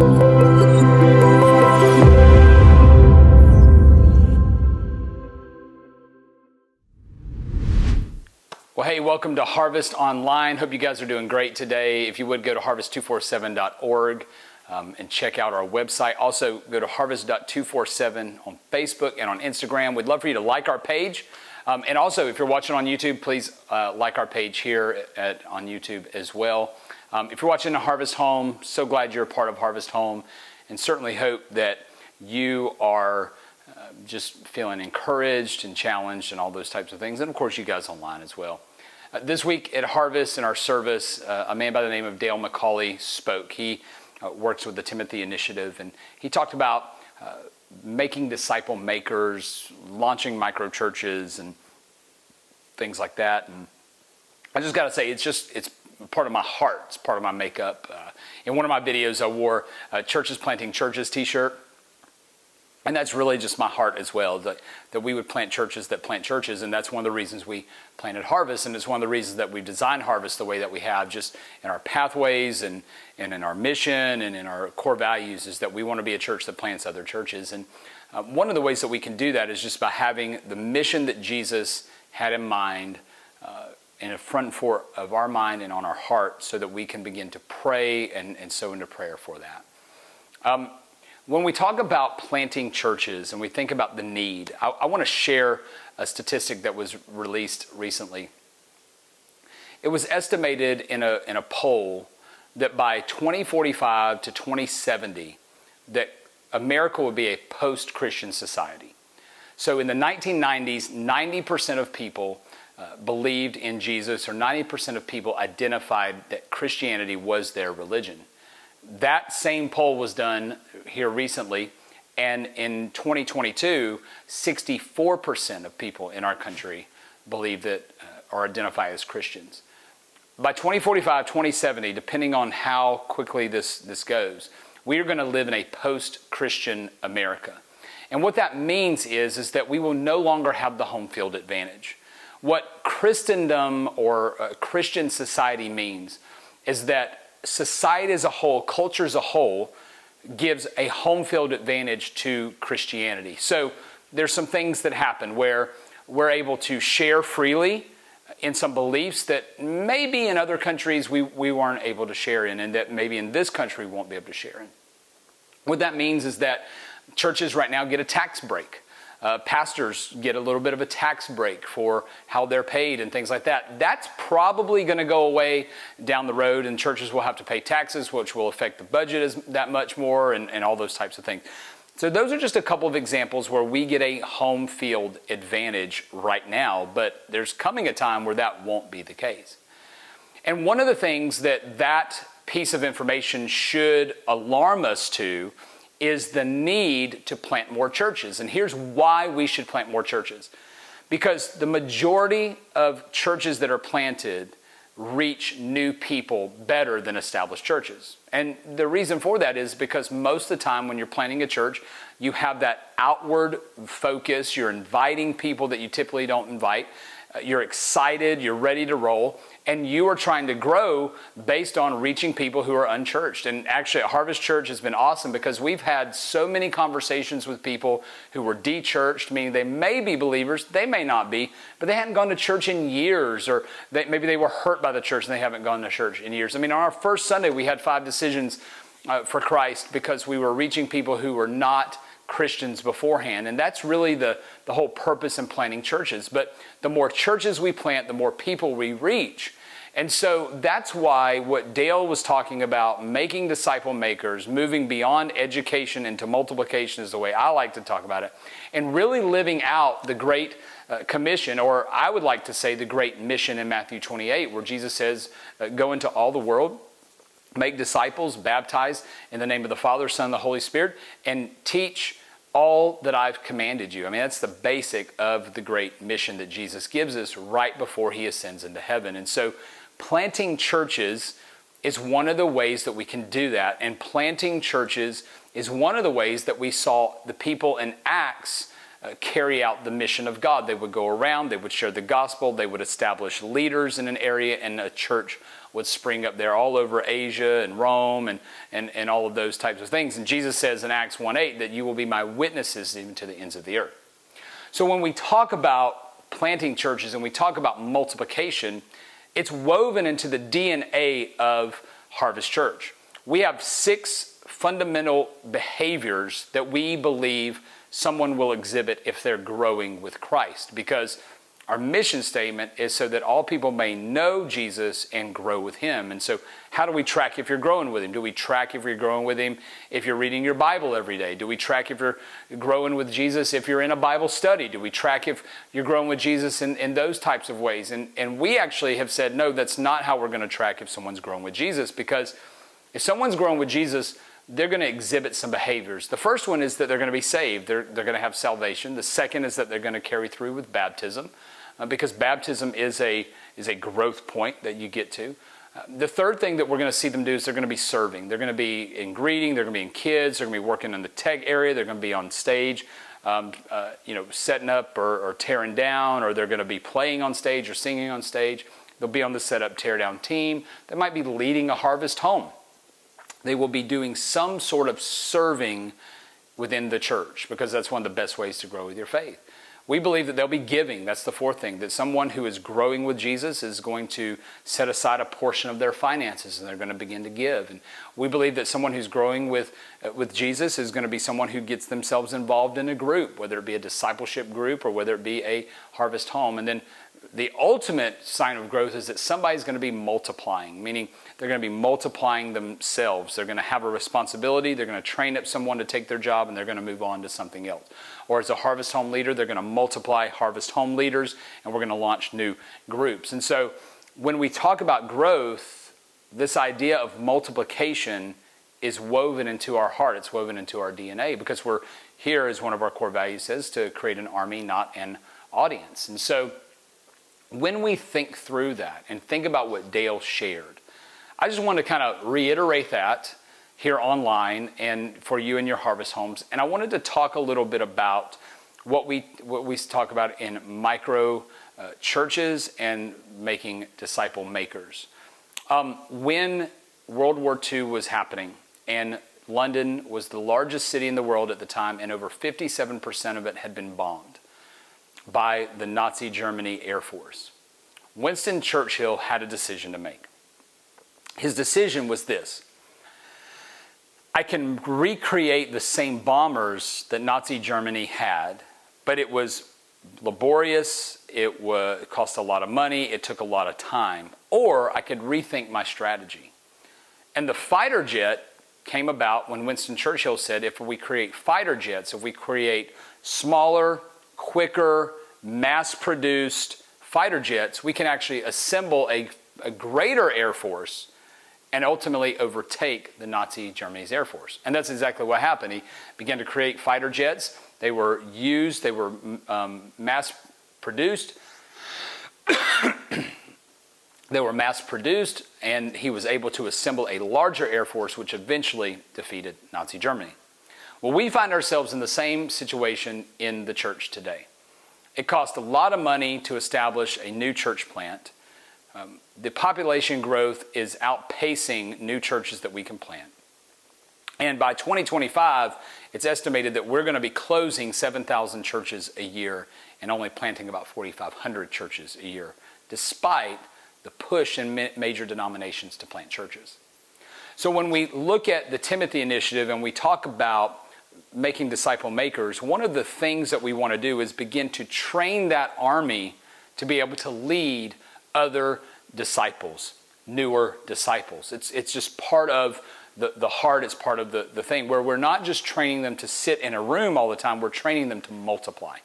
Well, hey, welcome to Harvest Online. Hope you guys are doing great today. If you would, go to harvest247.org and check out our website. Also, go to harvest.247 on Facebook and on Instagram. We'd love for you to like our page. And also, if you're watching on YouTube, please like our page here on YouTube as well. If you're watching at Harvest Home, so glad you're a part of Harvest Home, and certainly hope that you are just feeling encouraged and challenged and all those types of things. And of course, you guys online as well. This week at Harvest in our service, a man by the name of Dale McCauley spoke. He works with the Timothy Initiative, and he talked about making disciple makers, launching micro churches and things like that. And I just got to say, it's part of my heart. It's part of my makeup. In one of my videos, I wore a Churches Planting Churches t-shirt. And that's really just my heart as well, that we would plant churches that plant churches. And that's one of the reasons we planted Harvest. And it's one of the reasons that we designed Harvest the way that we have, just in our pathways and in our mission and in our core values, is that we want to be a church that plants other churches. And one of the ways that we can do that is just by having the mission that Jesus had in mind in the front and fore of our mind and on our heart, so that we can begin to pray and sow into prayer for that. When we talk about planting churches and we think about the need, I want to share a statistic that was released recently. It was estimated in a poll that by 2045 to 2070, that America would be a post-Christian society. So in the 1990s, 90% of people believed in Jesus, or 90% of people identified that Christianity was their religion. That same poll was done here recently, and in 2022, 64% of people in our country believe that or identify as Christians. By 2045, 2070, depending on how quickly this goes, we are going to live in a post-Christian America. And what that means is that we will no longer have the home field advantage. What Christendom or Christian society means is that society as a whole, culture as a whole, gives a home field advantage to Christianity. So there's some things that happen where we're able to share freely in some beliefs that maybe in other countries we weren't able to share in, and that maybe in this country we won't be able to share in. What that means is that churches right now get a tax break. Pastors get a little bit of a tax break for how they're paid and things like that. That's probably going to go away down the road, and churches will have to pay taxes, which will affect the budget that much more, and all those types of things. So those are just a couple of examples where we get a home field advantage right now, but there's coming a time where that won't be the case. And one of the things that piece of information should alarm us to is the need to plant more churches. And here's why we should plant more churches. Because the majority of churches that are planted reach new people better than established churches. And the reason for that is because most of the time when you're planting a church, you have that outward focus. You're inviting people that you typically don't invite. You're excited, you're ready to roll, and you are trying to grow based on reaching people who are unchurched. And actually, Harvest Church has been awesome because we've had so many conversations with people who were de-churched, meaning they may be believers, they may not be, but they hadn't gone to church in years, or maybe they were hurt by the church and they haven't gone to church in years. I mean, on our first Sunday, we had 5 decisions for Christ because we were reaching people who were not Christians beforehand. And that's really the whole purpose in planting churches. But the more churches we plant, the more people we reach. And so that's why what Dale was talking about, making disciple makers, moving beyond education into multiplication, is the way I like to talk about it, and really living out the Great Commission, or I would like to say the Great Mission in Matthew 28, where Jesus says, go into all the world, make disciples, baptize in the name of the Father, Son, and the Holy Spirit, and teach all that I've commanded you. I mean, that's the basic of the great mission that Jesus gives us right before he ascends into heaven. And so planting churches is one of the ways that we can do that. And planting churches is one of the ways that we saw the people in Acts carry out the mission of God. They would go around, they would share the gospel, they would establish leaders in an area, and a church would spring up there all over Asia and Rome and all of those types of things. And Jesus says in Acts 1:8 that you will be my witnesses even to the ends of the earth. So when we talk about planting churches and we talk about multiplication, it's woven into the DNA of Harvest Church. We have 6 fundamental behaviors that we believe someone will exhibit if they're growing with Christ, because our mission statement is so that all people may know Jesus and grow with him. And so how do we track if you're growing with him? Do we track if you're growing with him if you're reading your Bible every day? Do we track if you're growing with Jesus if you're in a Bible study? Do we track if you're growing with Jesus in those types of ways? And we actually have said, no, that's not how we're going to track if someone's growing with Jesus, because if someone's growing with Jesus, they're going to exhibit some behaviors. The first one is that they're going to be saved. They're going to have salvation. The second is that they're going to carry through with baptism, because baptism is a growth point that you get to. The third thing that we're going to see them do is they're going to be serving. They're going to be in greeting. They're going to be in kids. They're going to be working in the tech area. They're going to be on stage, setting up or tearing down, or they're going to be playing on stage or singing on stage. They'll be on the setup tear down team. They might be leading a harvest home. They will be doing some sort of serving within the church, because that's one of the best ways to grow with your faith. We believe that they'll be giving. That's the fourth thing, that someone who is growing with Jesus is going to set aside a portion of their finances and they're going to begin to give. And we believe that someone who's growing with Jesus is going to be someone who gets themselves involved in a group, whether it be a discipleship group or whether it be a harvest home. And then the ultimate sign of growth is that somebody's going to be multiplying, meaning they're going to be multiplying themselves. They're going to have a responsibility. They're going to train up someone to take their job, and they're going to move on to something else. Or as a harvest home leader, they're going to multiply harvest home leaders, and we're going to launch new groups. And so when we talk about growth, this idea of multiplication is woven into our heart. It's woven into our DNA, because we're here, as one of our core values says, to create an army, not an audience. And so when we think through that and think about what Dale shared, I just want to kind of reiterate that here online and for you and your harvest homes. And I wanted to talk a little bit about what we talk about in micro churches and making disciple makers. When World War II was happening, and London was the largest city in the world at the time, and over 57% of it had been bombed by the Nazi Germany Air Force, Winston Churchill had a decision to make. His decision was this: I can recreate the same bombers that Nazi Germany had, but it was laborious, it cost a lot of money, it took a lot of time, or I could rethink my strategy. And the fighter jet came about when Winston Churchill said, if we create fighter jets, if we create smaller, quicker, mass-produced fighter jets, we can actually assemble a greater air force and ultimately overtake the Nazi Germany's Air Force. And that's exactly what happened. He began to create fighter jets. They were used, they were mass-produced. They were mass-produced, and he was able to assemble a larger air force, which eventually defeated Nazi Germany. Well, we find ourselves in the same situation in the church today. It cost a lot of money to establish a new church plant. The population growth is outpacing new churches that we can plant. And by 2025, it's estimated that we're going to be closing 7,000 churches a year and only planting about 4,500 churches a year, despite the push in major denominations to plant churches. So when we look at the Timothy Initiative and we talk about making disciple makers, one of the things that we want to do is begin to train that army to be able to lead other disciples, newer disciples. It's just part of the heart. It's part of the thing where we're not just training them to sit in a room all the time, we're training them to multiply.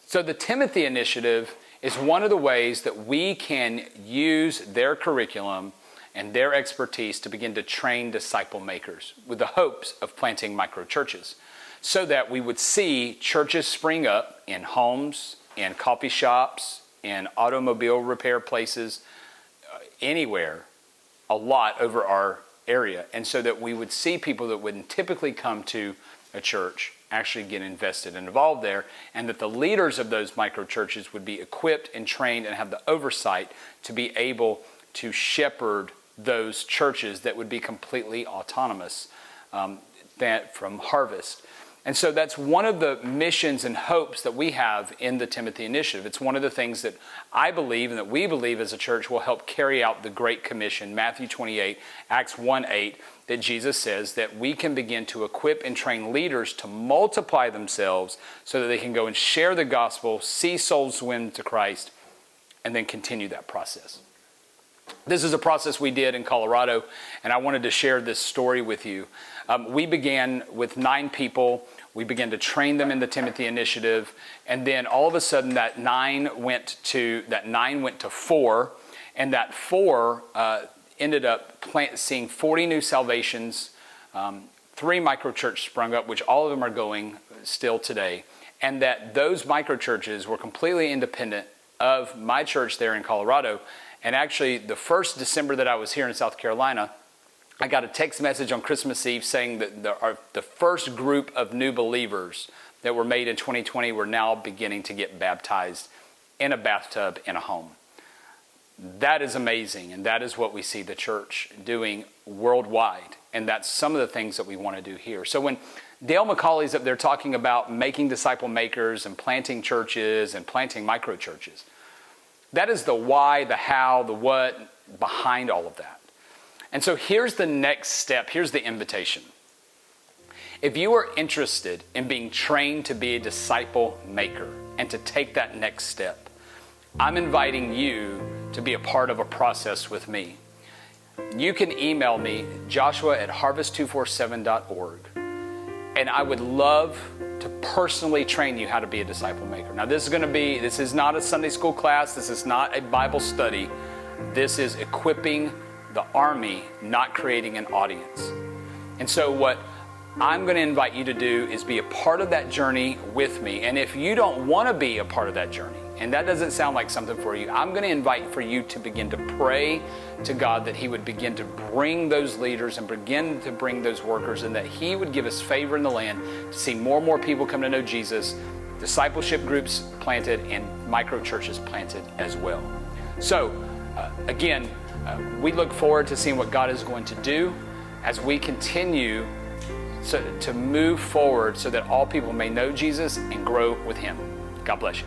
So the Timothy Initiative is one of the ways that we can use their curriculum and their expertise to begin to train disciple makers with the hopes of planting micro churches, so that we would see churches spring up in homes, in coffee shops, in automobile repair places, anywhere, a lot over our area. And so that we would see people that wouldn't typically come to a church actually get invested and involved there, and that the leaders of those micro churches would be equipped and trained and have the oversight to be able to shepherd those churches that would be completely autonomous from Harvest. And so that's one of the missions and hopes that we have in the Timothy Initiative. It's one of the things that I believe and that we believe as a church will help carry out the Great Commission, Matthew 28, Acts 1:8, that Jesus says that we can begin to equip and train leaders to multiply themselves so that they can go and share the gospel, see souls win to Christ, and then continue that process. This is a process we did in Colorado, and I wanted to share this story with you. We began with 9 people. We began to train them in the Timothy Initiative, and then all of a sudden that 9 went to 4, and that 4 ended up seeing 40 new salvations. 3 microchurches sprung up, which all of them are going still today, and that those microchurches were completely independent of my church there in Colorado. And actually, the first December that I was here in South Carolina, I got a text message on Christmas Eve saying that the first group of new believers that were made in 2020 were now beginning to get baptized in a bathtub in a home. That is amazing, and that is what we see the church doing worldwide, and that's some of the things that we want to do here. So when Dale McCauley's up there talking about making disciple makers and planting churches and planting micro churches, that is the why, the how, the what behind all of that. And so here's the next step. Here's the invitation. If you are interested in being trained to be a disciple maker and to take that next step, I'm inviting you to be a part of a process with me. You can email me, joshua@harvest247.org, and I would love to personally train you how to be a disciple maker. Now this is not a Sunday school class. This is not a Bible study. This is equipping the army, not creating an audience. And so what I'm going to invite you to do is be a part of that journey with me. And if you don't want to be a part of that journey, and that doesn't sound like something for you, I'm going to invite for you to begin to pray to God that He would begin to bring those leaders and begin to bring those workers, and that He would give us favor in the land to see more and more people come to know Jesus, discipleship groups planted, and micro churches planted as well. So, again, we look forward to seeing what God is going to do as we continue to move forward so that all people may know Jesus and grow with Him. God bless you.